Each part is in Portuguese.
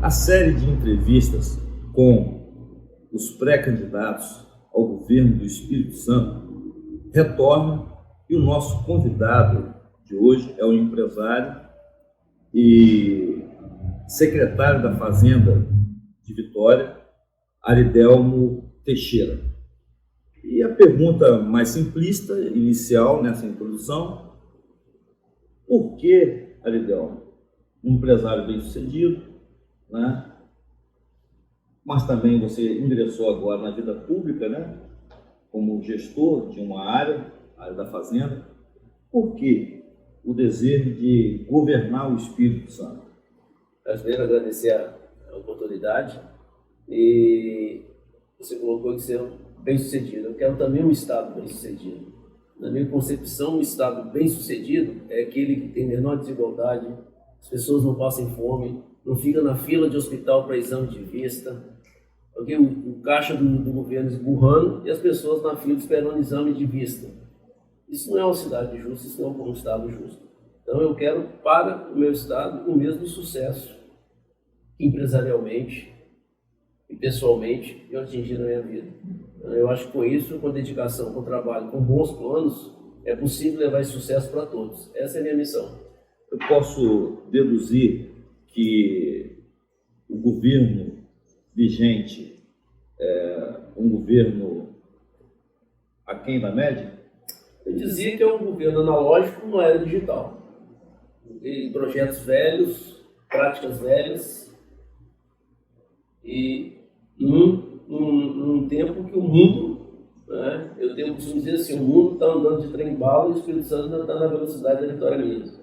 A série de entrevistas com os pré-candidatos ao governo do Espírito Santo retorna e o nosso convidado de hoje é o empresário e secretário da Fazenda de Vitória, Aridelmo Teixeira. E a pergunta mais simplista, inicial nessa introdução: por que, Aridelmo, um empresário bem-sucedido, né? Mas também você ingressou agora na vida pública, né? Como gestor de uma área da Fazenda, por que o desejo de governar o Espírito Santo? Primeiro, agradecer a oportunidade. E você colocou que ser bem-sucedido. Eu quero também um Estado bem-sucedido. Na minha concepção, um Estado bem-sucedido é aquele que tem menor desigualdade, as pessoas não passam fome, não ficam na fila de hospital para exame de vista, porque o caixa do governo esburrando e as pessoas na fila esperando exame de vista. Isso não é uma cidade justa, isso não é um Estado justo. Então eu quero para o meu Estado o mesmo sucesso empresarialmente e pessoalmente eu atingi na minha vida. Eu acho que com isso, com dedicação, com trabalho, com bons planos, é possível levar esse sucesso para todos. Essa é a minha missão. Eu posso deduzir que o governo vigente é um governo aquém da média? Eu dizia que é um governo analógico numa era digital. E projetos velhos, práticas velhas, e num tempo que o mundo, né, eu tenho que dizer assim, o mundo está andando de trem-bala e o Espírito Santo ainda está na velocidade da Vitória Minas.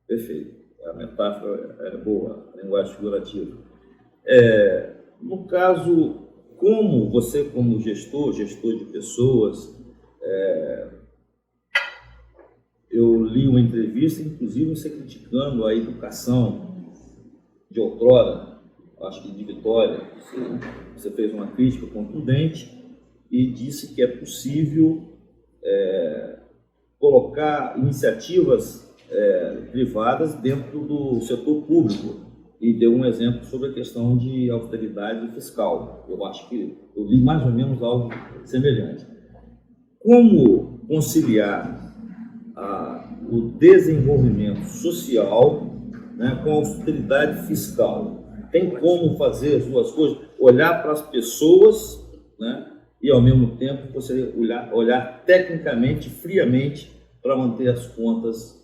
Perfeito. A metáfora é boa, a linguagem figurativa. No caso, como você, como gestor de pessoas, eu li uma entrevista, inclusive você criticando a educação de outrora, acho que de Vitória. Sim. Você fez uma crítica contundente e disse que é possível colocar iniciativas privadas dentro do setor público, e deu um exemplo sobre a questão de austeridade fiscal. Eu acho que eu li mais ou menos algo semelhante. Como conciliar o desenvolvimento social, né, com a austeridade fiscal? Tem como fazer as duas coisas? Olhar para as pessoas, né, e ao mesmo tempo você olhar tecnicamente, friamente, para manter as contas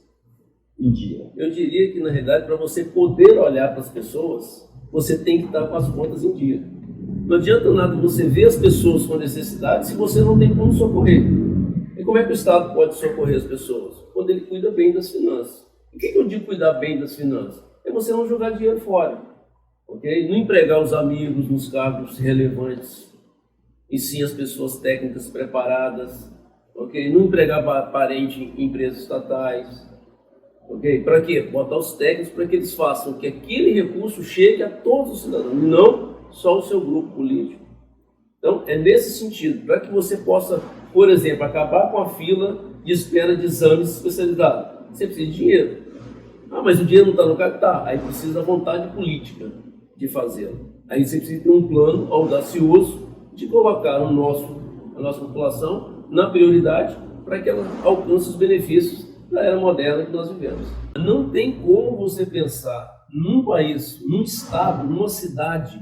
em dia. Eu diria que, na realidade, para você poder olhar para as pessoas, você tem que estar com as contas em dia. Não adianta nada você ver as pessoas com necessidade se você não tem como socorrer. E como é que o Estado pode socorrer as pessoas? Quando ele cuida bem das finanças. O que eu digo cuidar bem das finanças? É você não jogar dinheiro fora, okay? Não empregar os amigos nos cargos relevantes, e sim as pessoas técnicas preparadas, okay? Não empregar parente em empresas estatais. Okay? Para quê? Botar os técnicos para que eles façam que aquele recurso chegue a todos os cidadãos, não só o seu grupo político. Então, é nesse sentido, para que você possa, por exemplo, acabar com a fila de espera de exames especializados. Você precisa de dinheiro. Mas o dinheiro não está no lugar? Tá. Aí precisa da vontade política de fazê-lo. Aí você precisa ter um plano audacioso de colocar a nossa população na prioridade para que ela alcance os benefícios da era moderna que nós vivemos. Não tem como você pensar num país, num estado, numa cidade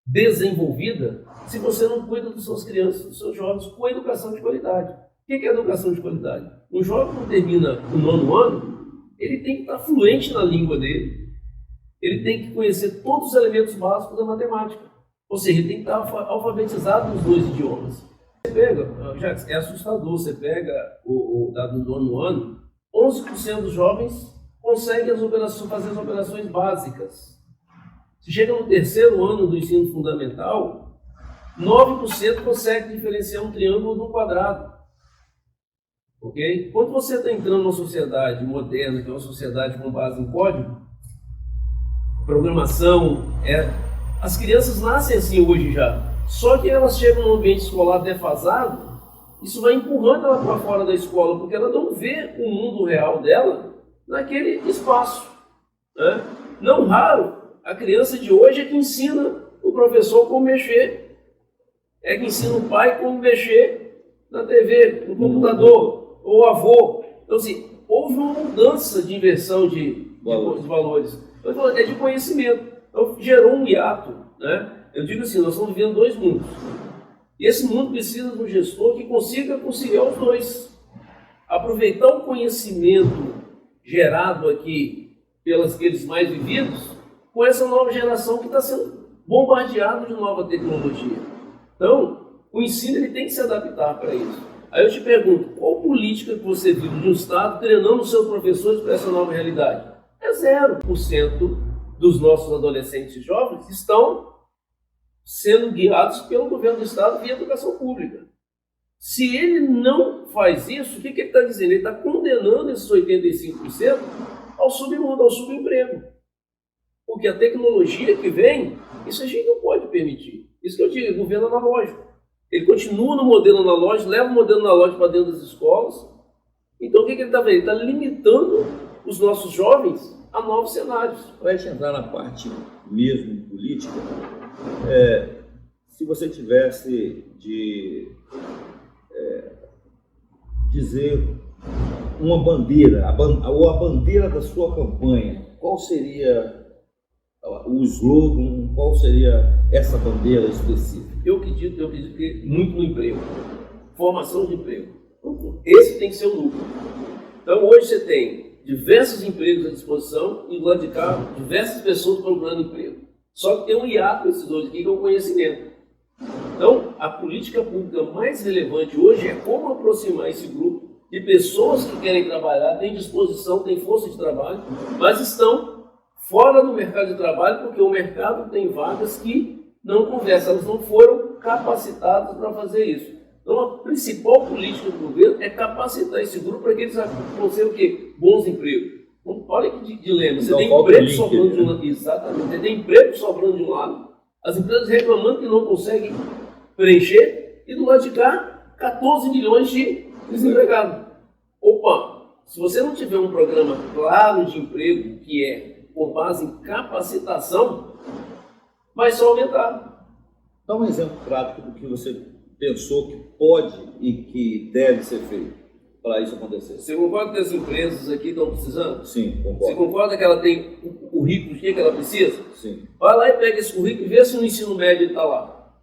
desenvolvida se você não cuida das suas crianças, dos seus jovens, com educação de qualidade. O que é educação de qualidade? Um jovem que termina o 9º ano, ele tem que estar fluente na língua dele, ele tem que conhecer todos os elementos básicos da matemática, ou seja, ele tem que estar alfabetizado nos 2 idiomas. Você pega, já é assustador, você pega o dado do 9º ano, 11% dos jovens conseguem fazer as operações básicas. Se chega no 3º ano do ensino fundamental, 9% consegue diferenciar um triângulo de um quadrado. Okay? Quando você está entrando numa sociedade moderna, que é uma sociedade com base em código, programação, as crianças nascem assim hoje já. Só que elas chegam num ambiente escolar defasado, isso vai empurrando ela para fora da escola, porque ela não vê o mundo real dela naquele espaço. Né? Não raro, A criança de hoje é que ensina o professor como mexer, é que ensina o pai como mexer na TV, no computador, ou o avô. Então, assim, houve uma mudança de inversão de valores. Então, é de conhecimento. Então, gerou um hiato, né? Eu digo assim, nós estamos vivendo dois mundos. E esse mundo precisa de um gestor que consiga conciliar os dois. Aproveitar o conhecimento gerado aqui pelos aqueles mais vividos com essa nova geração que está sendo bombardeada de nova tecnologia. Então, o ensino ele tem que se adaptar para isso. Aí eu te pergunto, qual política que você viu de um Estado treinando os seus professores para essa nova realidade? É 0% dos nossos adolescentes e jovens estão sendo guiados pelo governo do Estado via educação pública. Se ele não faz isso, o que ele está dizendo? Ele está condenando esses 85% ao submundo, ao subemprego. Porque a tecnologia que vem, isso a gente não pode permitir. Isso que eu digo, governo analógico. Ele continua no modelo analógico, leva o modelo analógico para dentro das escolas. Então o que ele está fazendo? Ele está limitando os nossos jovens a novos cenários. Para a gente entrar na parte mesmo política, se você tivesse de dizer uma bandeira, ou a bandeira da sua campanha, qual seria o slogan, qual seria essa bandeira específica? Eu acredito que muito no emprego, formação de emprego. Esse tem que ser o núcleo. Então hoje você tem diversos empregos à disposição e do lado de cá, diversas pessoas procurando emprego. Só que tem um hiato esses dois aqui, que é o conhecimento. Então, a política pública mais relevante hoje é como aproximar esse grupo de pessoas que querem trabalhar, têm disposição, têm força de trabalho, mas estão fora do mercado de trabalho porque o mercado tem vagas que não conversam, elas não foram capacitadas para fazer isso. Então, a principal política do governo é capacitar esse grupo para que eles consigam o quê? Bons empregos. Então, olha que dilema. Você tem emprego sobrando de um lado. Exatamente. Você tem emprego sobrando de um lado, as empresas reclamando que não conseguem preencher, e do lado de cá, 14 milhões de desempregados. Opa, se você não tiver um programa claro de emprego, que é com base em capacitação, vai só aumentar. Dá um exemplo prático do que você pensou que pode e que deve ser feito para isso acontecer. Você concorda que as empresas aqui estão precisando? Sim, concordo. Você concorda que ela tem o currículo que ela precisa? Sim. Vai lá e pega esse currículo e vê se no ensino médio ele está lá.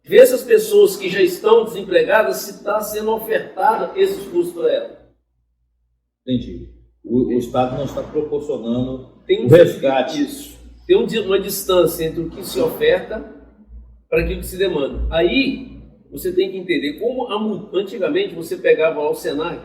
Vê se as pessoas que já estão desempregadas, se está sendo ofertada esses cursos para elas. Entendi. O Estado não está proporcionando o resgate. Isso. Tem uma distância entre o que se oferta para aquilo que se demanda. Aí, você tem que entender como antigamente você pegava lá o Senai,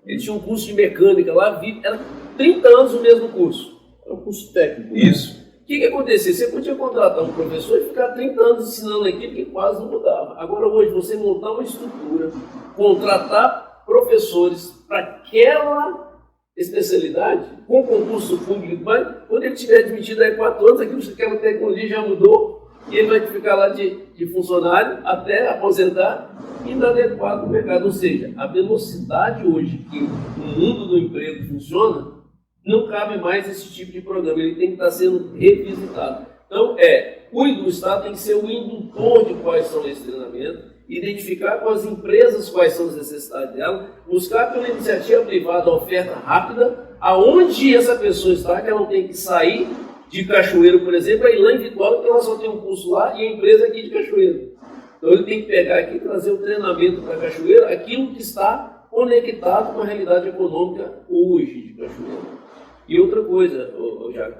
ele tinha um curso de mecânica lá, era 30 anos o mesmo curso. Era um curso técnico. Isso. Né? O que acontecia? Você podia contratar um professor e ficar 30 anos ensinando aquilo que quase não mudava. Agora, hoje, você montar uma estrutura, contratar professores para aquela especialidade, com concurso público, mas quando ele tiver admitido aí 4 anos, aquela tecnologia já mudou e ele vai ficar lá de funcionário até aposentar inadequado no mercado. Ou seja, a velocidade hoje que o mundo do emprego funciona, não cabe mais esse tipo de programa, ele tem que estar sendo revisitado. Então, o Estado tem que ser o indutor de quais são esses treinamentos, identificar com as empresas quais são as necessidades dela, buscar pela iniciativa privada a oferta rápida, aonde essa pessoa está, que ela não tem que sair de Cachoeiro, por exemplo, ir lá em Vitória, porque ela só tem um curso lá e a empresa aqui de Cachoeiro. Então ele tem que pegar aqui e trazer o treinamento para Cachoeiro, aquilo que está conectado com a realidade econômica hoje de Cachoeiro. E outra coisa, Jaco,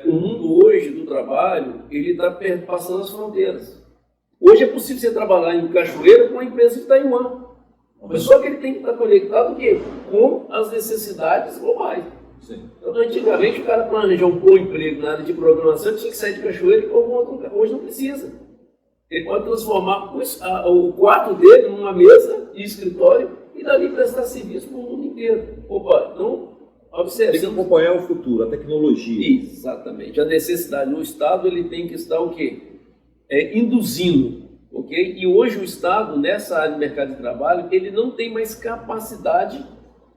o mundo hoje do trabalho, ele está passando as fronteiras. Hoje é possível você trabalhar em Cachoeira com uma empresa de Taiwan. Mas só que ele tem que estar conectado com as necessidades globais. Sim. Então, antigamente, o cara para arranjar um bom emprego na área de programação tinha que sair de Cachoeira e para algum outro lugar. Hoje não precisa. Ele pode transformar o quarto dele numa mesa de escritório e dali prestar serviço para o mundo inteiro. Opa, então, observe. Tem que acompanhar o futuro, a tecnologia. Exatamente. A necessidade. O Estado ele tem que estar o quê? Induzindo. Okay? E hoje o Estado, nessa área de mercado de trabalho, ele não tem mais capacidade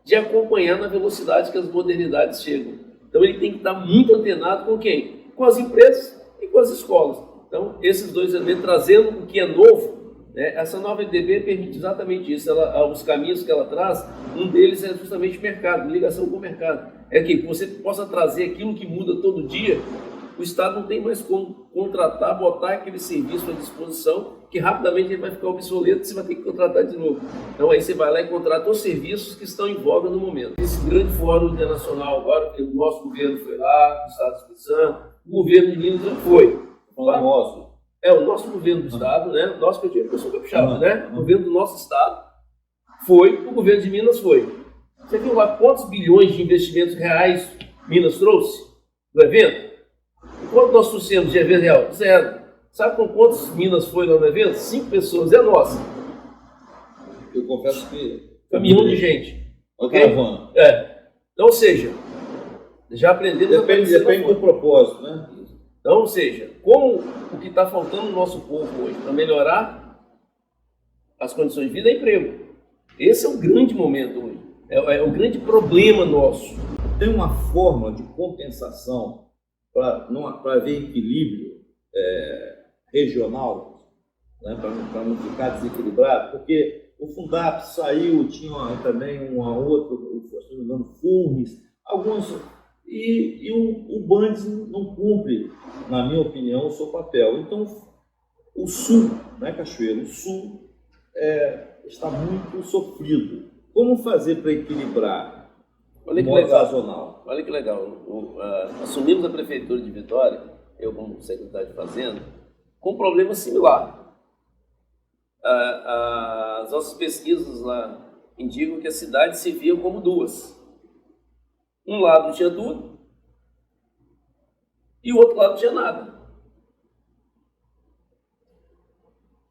de acompanhar na velocidade que as modernidades chegam. Então, Então ele tem que estar muito antenado com quem? Com as empresas e com as escolas. Então esses dois elementos, trazendo o que é novo, né? Essa nova EDB permite exatamente isso. Os caminhos que ela traz, um deles é justamente mercado, ligação com o mercado. É que você possa trazer aquilo que muda todo dia. O Estado não tem mais como contratar, botar aquele serviço à disposição, que rapidamente ele vai ficar obsoleto e você vai ter que contratar de novo. Então aí você vai lá e contrata os serviços que estão em voga no momento. Esse grande fórum internacional agora, que o nosso governo foi lá, o Estado do Espírito Santo, o governo de Minas já foi. O nosso. O nosso governo do Estado, né? Nosso que eu sou capixaba, né? O governo do nosso Estado foi, o governo de Minas foi. Você viu lá quantos bilhões de investimentos reais Minas trouxe do evento? Quanto nós trouxemos de evento real? 0. Sabe com quantos Minas foi lá no evento? 5 pessoas, é nossa. Eu confesso que... Caminhão de gente. Ok? Então, ou seja, já aprendemos... Depende do propósito, né? Então, ou seja, como o que está faltando no nosso povo hoje para melhorar as condições de vida é emprego. Esse é o grande momento hoje. É o grande problema nosso. Tem uma fórmula de compensação para haver equilíbrio regional, né, para não ficar desequilibrado, porque o Fundap saiu, tinha também uma outra, se não me engano, Furnes, alguns, e o Bandes não cumpre, na minha opinião, o seu papel. Então, o Sul, né, Cachoeiro, o Sul está muito sofrido. Como fazer para equilibrar? Olha que legal. Sazonal. Olha que legal. Assumimos a prefeitura de Vitória, eu como secretário de Fazenda, com um problema similar. As nossas pesquisas lá indicam que a cidade se via como duas. Um lado tinha tudo e o outro lado tinha nada.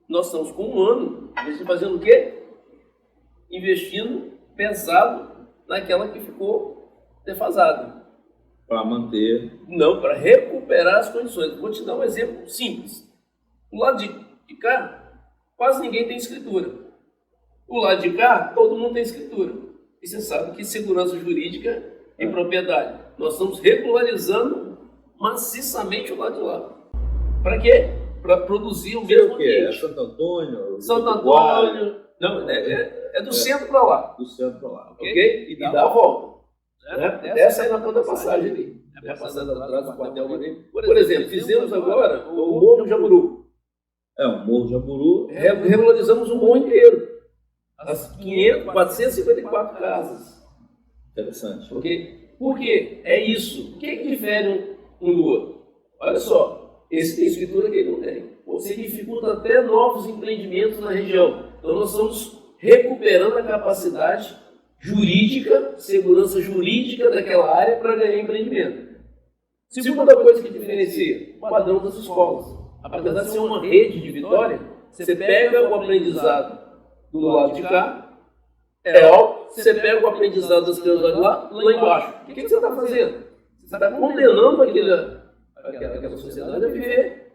Nós estamos com um ano fazendo o quê? Investindo pesado naquela que ficou defasada. Para manter... Não, para recuperar as condições. Vou te dar um exemplo simples. O lado de cá, quase ninguém tem escritura. O lado de cá, todo mundo tem escritura. E você sabe que segurança jurídica e propriedade. Nós estamos regularizando maciçamente o lado de lá. Para quê? Para produzir o mesmo ambiente. Santo Antônio? Santo Antônio. Não, é do centro para lá. Do centro para lá. Ok? E dá a volta. Essa aí na ponta da passagem ali. Passando atrás do quartel ali. Por exemplo, fizemos agora o Morro Jaburu. O Morro Jaburu. Regularizamos o morro inteiro. As 454 casas. Interessante. Ok? Por quê? É isso. O que difere um do outro? Olha só. Esse tem escritura que ele não tem. Você dificulta até novos empreendimentos na região. Então nós estamos recuperando a capacidade jurídica, segurança jurídica daquela área para ganhar empreendimento. Segunda coisa que diferencia, o padrão das escolas. Apesar de ser uma rede de Vitória, você pega o aprendizado do lado de cá, alto, você pega o aprendizado das crianças lá embaixo. O que você está fazendo? Você está condenando aquela sociedade a viver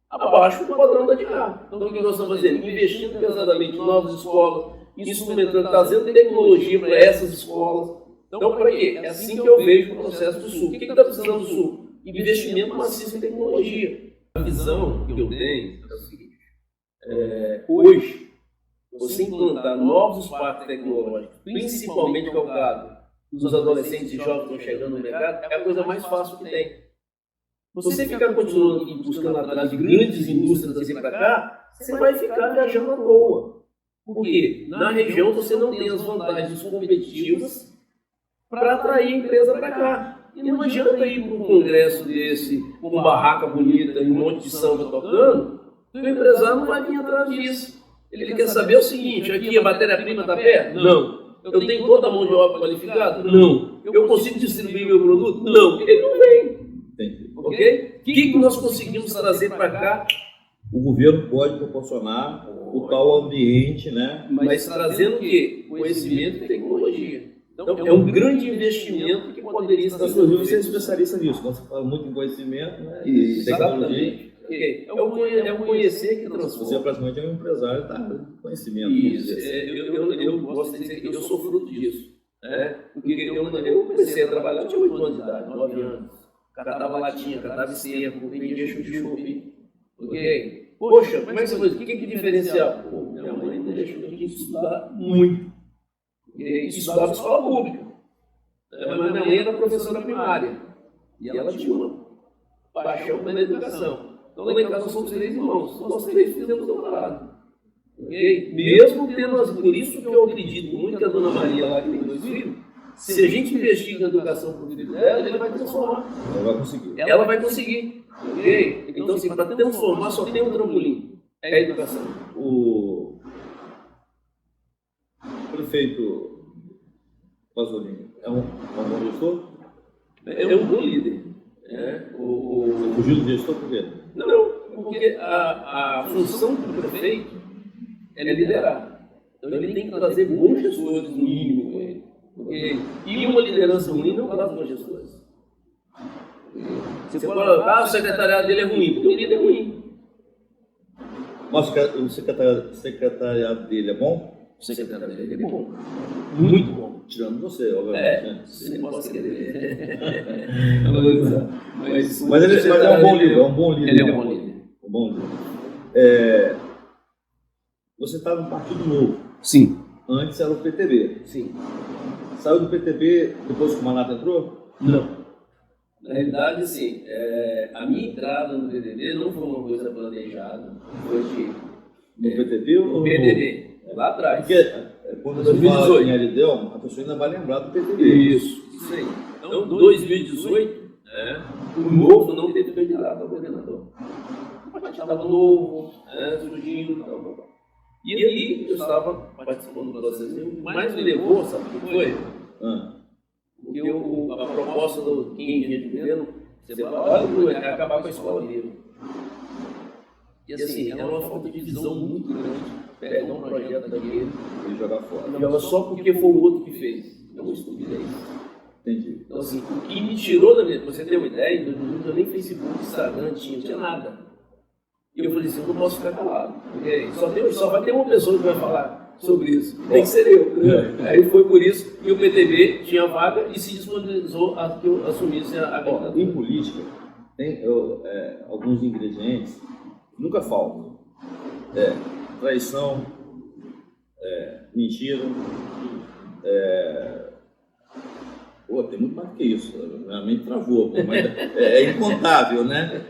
abaixo do padrão da de cá. Então o que nós estamos fazendo? Investindo pesadamente em novas escolas, instrumentando, trazendo tecnologia para essas escolas. Então, para quê? É assim que eu vejo o processo do Sul. O que está precisando do Sul? Investimento maciço em tecnologia. A visão que eu tenho é o seguinte: hoje, você implantar novos parques tecnológicos, principalmente calcado dos adolescentes e jovens que estão chegando no mercado, é a coisa mais fácil que tem. Você ficar continuando e buscando atrás de grandes indústrias daqui para cá, você vai ficar viajando à toa. Porque na região você não tem as vantagens competitivas para atrair a empresa para cá. E não adianta ir para um congresso desse, com uma barraca bonita e um monte de samba tocando, o empresário não vai vir atrás disso. Ele quer saber o seguinte: aqui a matéria-prima está perto? Não. Eu tenho toda a mão de obra qualificada? Não. Eu consigo distribuir meu produto? Não. Ele não vem. Ok? O que nós conseguimos trazer para cá? O governo pode proporcionar o tal ambiente, né? Mas trazendo o quê? Conhecimento e tecnologia. Então, é um grande investimento que poderia estar sendo feito. Você é especialista nisso, quando você fala muito em conhecimento, né? Exatamente. É o conhecer que transforma. Você praticamente é um empresário da conhecimento. Isso. Eu gosto de dizer que eu sou fruto disso. Porque eu comecei a trabalhar, eu tinha 8 anos de idade, 9 anos. Catava latinha, catava esterco, vendia chup-chup. Ok? Poxa, como é que você faz? O que diferencial? Pô, minha mãe deixou a gente estudar muito. E estudava em escola pública. Mas minha mãe era professora primária. E ela tinha uma paixão pela educação. Então lá em casa somos 3 irmãos. Nós 3 fizemos doutorado. Okay? Mesmo tendo, por isso que eu acredito muito que a dona Maria lá que tem 2 filhos, se a gente investir na educação para o filho dela, ele vai transformar. Ela vai conseguir. Ela vai conseguir. Okay? Então, assim, para transformar só tem um trampolim. É a educação. O prefeito Pasolini é um bom gestor? É um bom líder. Você fugiu do gestor por quê? Não, porque a função do prefeito é liderar. Então ele tem que trazer bons gestores, no mínimo, com ele. E uma liderança ruim não traz bons gestores. Você fala, o secretariado dele é ruim, porque o líder é ruim. Mas o secretariado dele é bom? O secretariado dele é bom. Muito bom. Tirando você, obviamente. Né? Você não pode querer. Mas ele é um bom líder. Ele é um bom líder. Um bom líder. Você estava no Partido Novo. Sim. Antes era o PTB. Sim. Saiu do PTB depois que o Manata entrou? Não. Na realidade, sim. A minha entrada no PTB não foi uma coisa planejada. Foi No PTB ou no PTB? Lá atrás. Porque quando você fala em Aridelmo, a pessoa ainda vai lembrar do PTB. Isso aí. Então, 2018, o Novo não teve candidato ao governador. O partido estava novo, surgindo, tal. E aí eu estava participando do processo. O que mais me levou, sabe o que foi? Porque a proposta do quem vinha de governo, você fala, olha, é acabar com a escola livre. E assim, era uma falta de visão muito grande. Pegar um projeto daquele e jogar fora. Joga só porque foi o outro que fez. É uma estupidez. Entendi. Então assim, o que me tirou da minha... Você tem uma ideia? Em 2018 nem Facebook, Instagram, não tinha nada. E eu falei assim, eu não posso ficar calado. Porque só vai ter uma pessoa que vai falar sobre isso. Tem que ser eu. Aí foi por isso que o PTB tinha vaga e se disponibilizou a que eu assumisse a candidatura. Em política, tem alguns ingredientes que nunca faltam. Traição, mentira, tem muito mais que isso, minha mente travou, mas é incontável, né?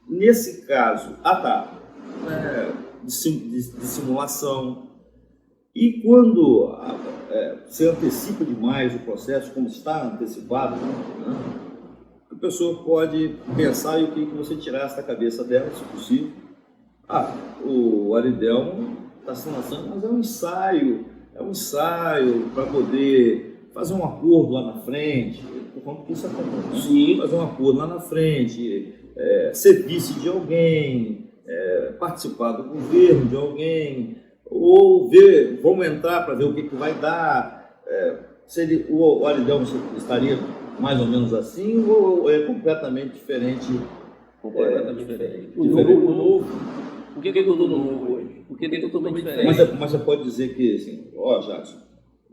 Nesse caso, de simulação, e quando se antecipa demais o processo, como está antecipado, né? A pessoa pode pensar e o que você tirasse da cabeça dela, se possível. O Aridelmo está se lançando, mas é um ensaio para poder fazer um acordo lá na frente. Como que isso acontece? Né? Sim. Fazer um acordo lá na frente, ser vice de alguém, participar do governo de alguém, ou vamos entrar para ver o que vai dar. O Aridelmo estaria mais ou menos assim, ou é completamente diferente? Completamente diferente. O novo. Por que eu estou no novo hoje? Porque ele é totalmente diferente. Mas você pode dizer que, assim, Jackson,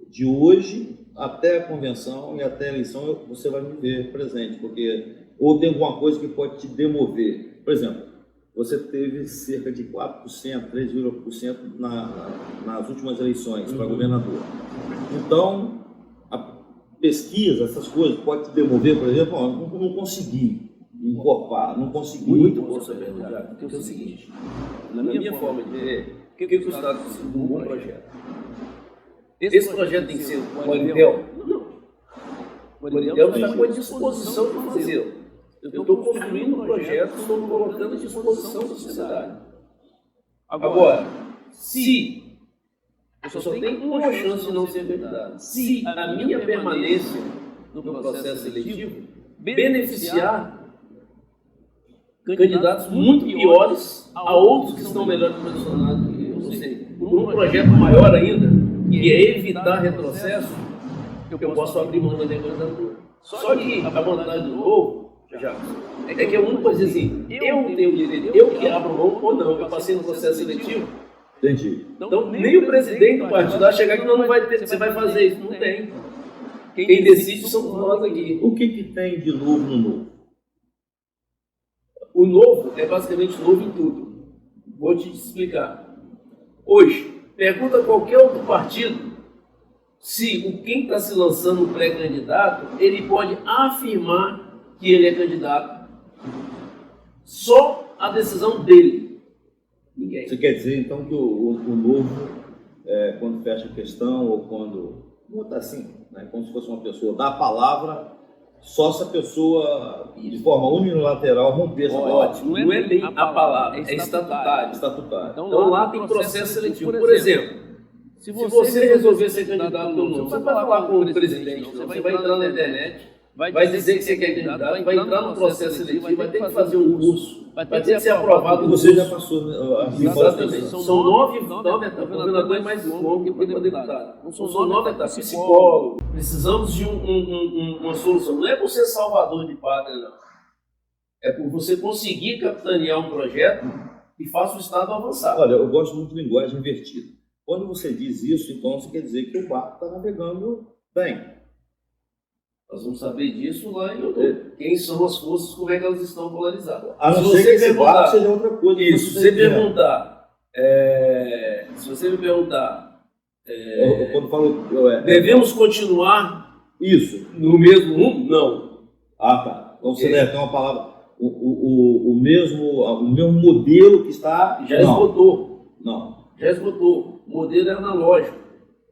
de hoje até a convenção e até a eleição você vai me ver presente, ou tem alguma coisa que pode te demover. Por exemplo, você teve cerca de 4%, 3,% nas últimas eleições para governador. Então, a pesquisa, essas coisas, pode te demover, por exemplo, não consegui encorpar, não consegui. Muito bom saber, porque é o seguinte, na minha forma de ver, o que o Estado precisa de um bom projeto? Esse projeto tem que ser o Aridelmo? Não. O Aridelmo está com a disposição de fazer. Eu estou construindo um projeto, estou colocando à disposição da sociedade. Agora, se eu só tenho uma chance de não ser verdade, se a minha permanência no processo seletivo beneficiar candidatos muito piores a outros que estão melhor posicionados do que eu, ou seja, por um projeto maior ainda, que é evitar retrocesso, eu posso abrir mão da minha candidatura. Só que a vantagem do novo, é que é uma coisa assim, eu tenho o direito, eu que abro mão ou não, eu passei no processo seletivo, Entendi. Então, nem o presidente do partido vai chegar aqui, não vai ter, você vai fazer isso. Não tem. Quem decide somos nós aqui. O que tem de novo no novo? O novo é basicamente novo em tudo. Vou te explicar. Hoje, pergunta a qualquer outro partido se quem está se lançando um pré-candidato, ele pode afirmar que ele é candidato. Só a decisão dele. Ninguém. Você quer dizer, então, que o novo, quando fecha a questão, ou quando... Vamos botar assim, né, como se fosse uma pessoa, dá a palavra, só se a pessoa, de forma unilateral, romper essa palavra. Não é bem a palavra, é estatutário. Estatutário. Então lá tem processo seletivo. Por exemplo, se você resolver ser candidato ou não, você vai falar com o presidente, não. Você vai entrar na internet, vai dizer que você quer candidato, vai entrar no processo seletivo, vai ter que fazer um curso, vai ter que ser aprovado. Você já passou, né? Exatamente. São nove etapas. O governador é mais longo que o deputado. São 9 etapas. Psicólogo. Precisamos de uma solução. Não é por ser salvador de pátria, não. É por você conseguir capitanear um projeto que faça o Estado avançar. Olha, eu gosto muito de linguagem invertida. Quando você diz isso, então você quer dizer que o barco está navegando bem. Nós vamos saber disso lá em outubro. Quem são as forças, como é que elas estão polarizadas. A não ser que esse barco seja outra coisa. Isso, se você perguntar... se você me perguntar... quando falo... devemos continuar isso no mesmo rumo? Não. Ah, tá. Então você deve ter uma palavra... O mesmo modelo que está... Já esgotou. Não. Já esgotou. O modelo é analógico.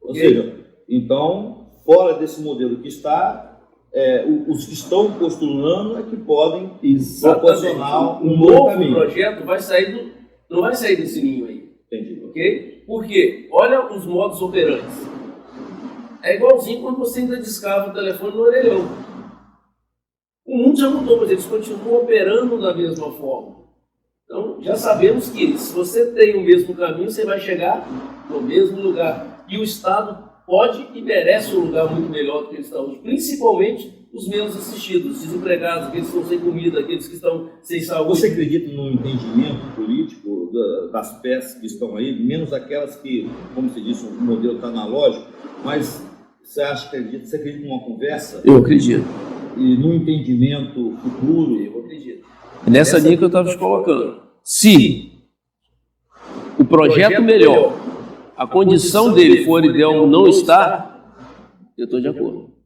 Ou seja, então, fora desse modelo que está... os que estão postulando é que podem proporcionar um novo caminho. Projeto não vai sair desse ninho aí. Entendi. Ok? Por quê? Olha os modos operantes. É igualzinho quando você ainda descava o telefone no orelhão. O mundo já mudou, mas eles continuam operando da mesma forma. Então, já sabemos que se você tem o mesmo caminho, você vai chegar no mesmo lugar. E o Estado pode e merece um lugar muito melhor do que ele está hoje, principalmente os menos assistidos, os desempregados, aqueles que estão sem comida, aqueles que estão sem saúde. Você acredita no entendimento político das peças que estão aí, menos aquelas que, como você disse, o modelo está analógico, mas você acredita numa conversa? Eu acredito. E no entendimento futuro? Eu acredito. É nessa linha que eu estava te colocando. Se o projeto melhor, a condição dele for ideal ou não está, eu estou de acordo.